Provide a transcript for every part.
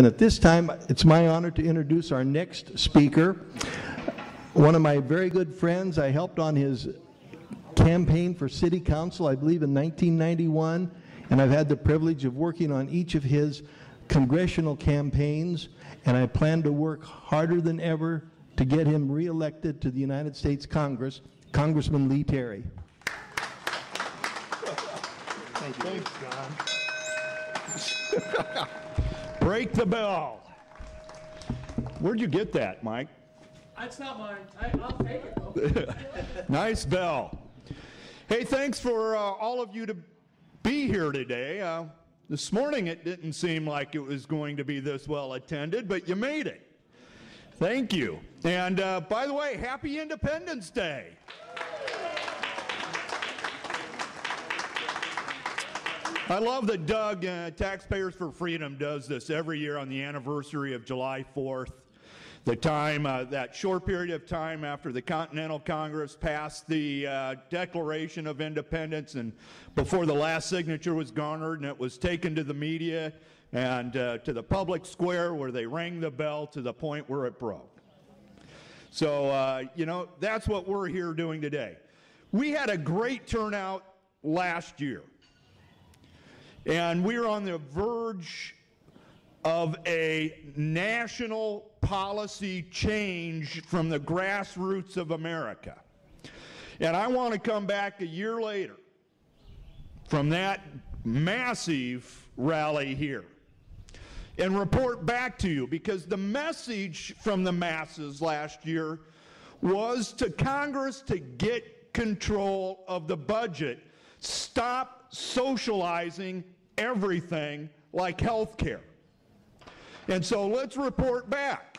And at this time, it's my honor to introduce our next speaker. One of my very good friends. I helped on his campaign for city council, I believe in 1991, and I've had the privilege of working on each of his congressional campaigns, and I plan to work harder than ever to get him reelected to the United States Congress, Congressman Lee Terry. Thank you. Thanks, John. Break the bell. Where'd you get that, Mike? It's not mine. I'll take it. Nice bell. Hey, thanks for all of you to be here today. This morning it didn't seem like it was going to be this well attended, but you made it. Thank you. And by the way, happy Independence Day. I love that Doug, Taxpayers for Freedom, does this every year on the anniversary of July 4th. The time, that short period of time after the Continental Congress passed the Declaration of Independence and before the last signature was garnered, and it was taken to the media and to the public square where they rang the bell to the point where it broke. So, you know, that's what we're here doing today. We had a great turnout last year, and we're on the verge of a national policy change from the grassroots of America. And I want to come back a year later from that massive rally here and report back to you, because the message from the masses last year was to Congress to get control of the budget, stop socializing everything like health care. And so let's report back.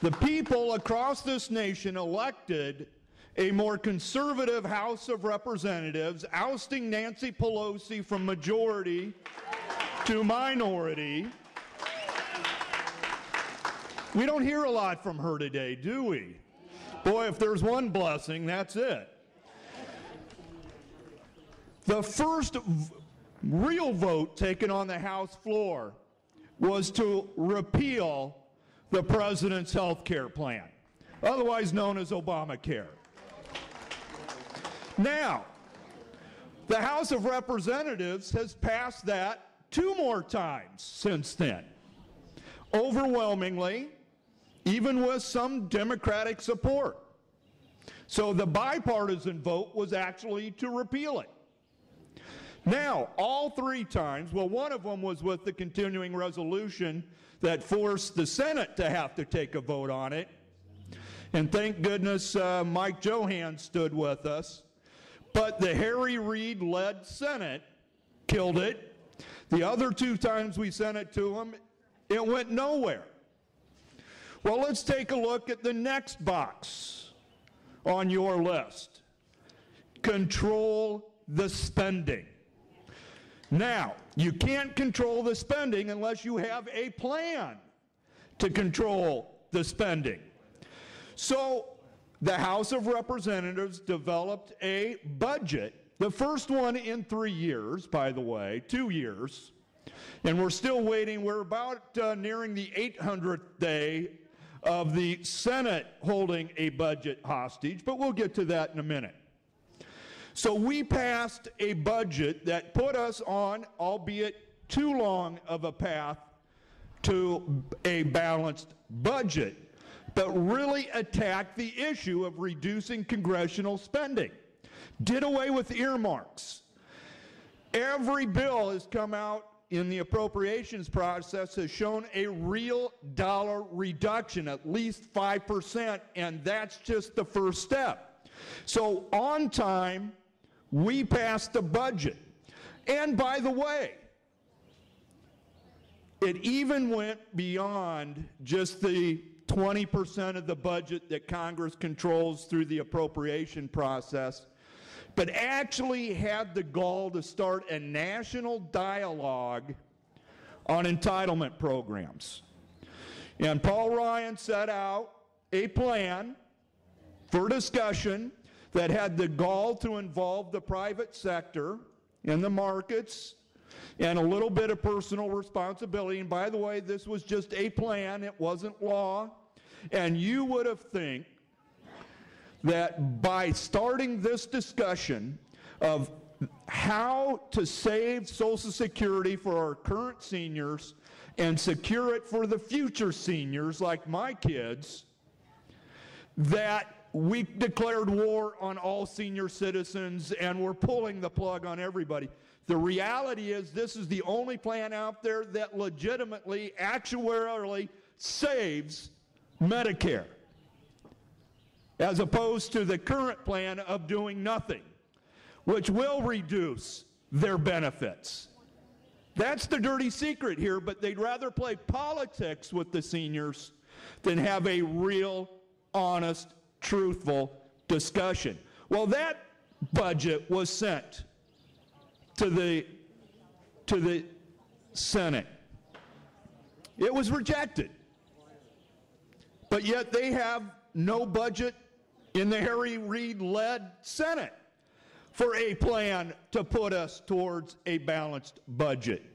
The people across this nation elected a more conservative House of Representatives, ousting Nancy Pelosi from majority to minority. We don't hear a lot from her today, do we? Boy, if there's one blessing, that's it. The first real vote taken on the House floor was to repeal the president's health care plan, otherwise known as Obamacare. Now, the House of Representatives has passed that 2 more times since then, overwhelmingly, even with some Democratic support. So the bipartisan vote was actually to repeal it. Now, all 3 times, well, one of them was with the continuing resolution that forced the Senate to have to take a vote on it. And thank goodness Mike Johann stood with us. But the Harry Reid-led Senate killed it. The other 2 times we sent it to him, it went nowhere. Well, let's take a look at the next box on your list. Control the spending. Now, you can't control the spending unless you have a plan to control the spending. So the House of Representatives developed a budget, the first one in 3 years, by the way, 2 years, and we're still waiting. We're about nearing the 800th day of the Senate holding a budget hostage, but we'll get to that in a minute. So we passed a budget that put us on, albeit too long of a path, to a balanced budget, but really attacked the issue of reducing congressional spending. Did away with earmarks. Every bill has come out in the appropriations process has shown a real dollar reduction, at least 5%, and that's just the first step. So on time, we passed the budget. And by the way, it even went beyond just the 20% of the budget that Congress controls through the appropriation process, but actually had the gall to start a national dialogue on entitlement programs. And Paul Ryan set out a plan for discussion that had the gall to involve the private sector and the markets and a little bit of personal responsibility. And by the way, this was just a plan. It wasn't law. And you would have think that by starting this discussion of how to save Social Security for our current seniors and secure it for the future seniors like my kids, that we declared war on all senior citizens and we're pulling the plug on everybody. The reality is this is the only plan out there that legitimately, actuarially saves Medicare, as opposed to the current plan of doing nothing, which will reduce their benefits. That's the dirty secret here, but they'd rather play politics with the seniors than have a real, honest, truthful discussion. Well, that budget was sent to the Senate. It was rejected. But yet they have no budget in the Harry Reid-led Senate for a plan to put us towards a balanced budget.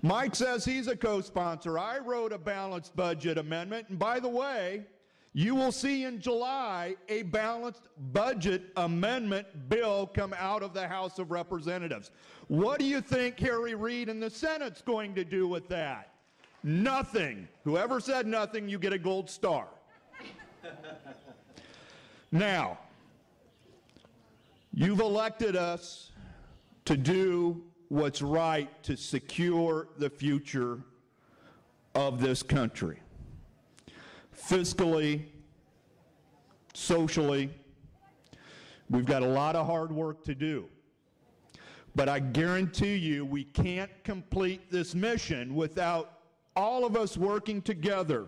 Mike says he's a co-sponsor. I wrote a balanced budget amendment, and by the way, you will see in July a balanced budget amendment bill come out of the House of Representatives. What do you think Harry Reid and the Senate's going to do with that? Nothing. Whoever said nothing, you get a gold star. Now, you've elected us to do what's right to secure the future of this country. Fiscally, socially, we've got a lot of hard work to do. But I guarantee you we can't complete this mission without all of us working together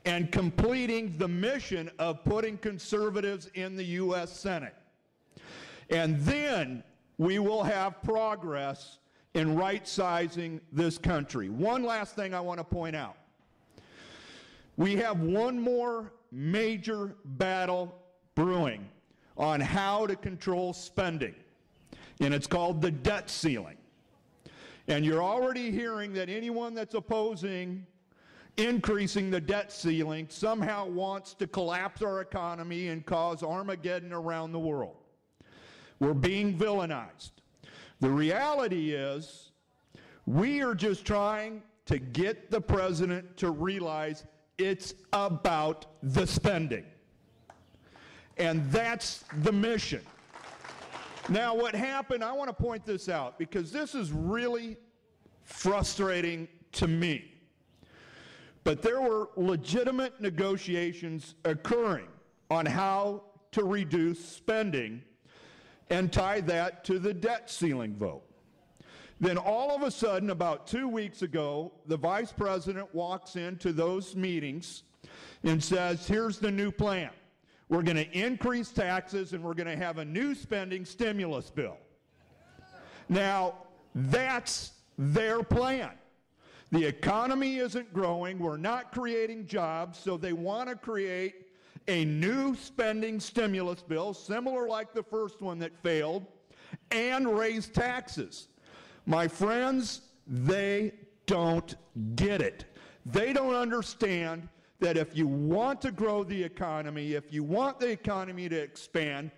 and completing the mission of putting conservatives in the U.S. Senate. And then we will have progress in right-sizing this country. One last thing I want to point out. We have one more major battle brewing on how to control spending, and it's called the debt ceiling. And you're already hearing that anyone that's opposing increasing the debt ceiling somehow wants to collapse our economy and cause Armageddon around the world. We're being villainized. The reality is we are just trying to get the president to realize it's about the spending. And that's the mission. Now, what happened, I want to point this out because this is really frustrating to me. But there were legitimate negotiations occurring on how to reduce spending and tie that to the debt ceiling vote. Then all of a sudden, about 2 weeks ago, the vice president walks into those meetings and says, here's the new plan. We're going to increase taxes and we're going to have a new spending stimulus bill. Now, that's their plan. The economy isn't growing. We're not creating jobs, so they want to create a new spending stimulus bill, similar like the first one that failed, and raise taxes. My friends, they don't get it. They don't understand that if you want to grow the economy, if you want the economy to expand,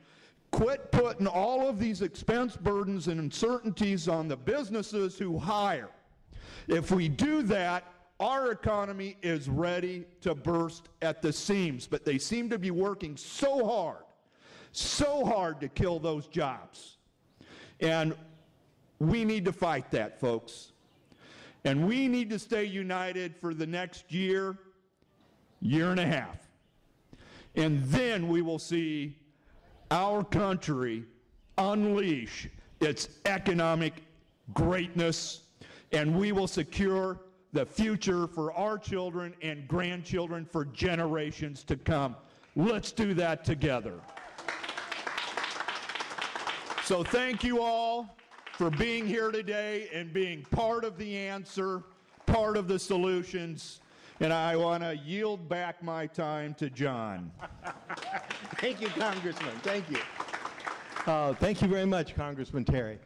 quit putting all of these expense burdens and uncertainties on the businesses who hire. If we do that, our economy is ready to burst at the seams. But they seem to be working so hard to kill those jobs. And we need to fight that, folks. And we need to stay united for the next year, year and a half. And then we will see our country unleash its economic greatness, and we will secure the future for our children and grandchildren for generations to come. Let's do that together. So thank you all for being here today and being part of the answer, part of the solutions. And I want to yield back my time to John. Thank you, Congressman. Thank you. Thank you very much, Congressman Terry.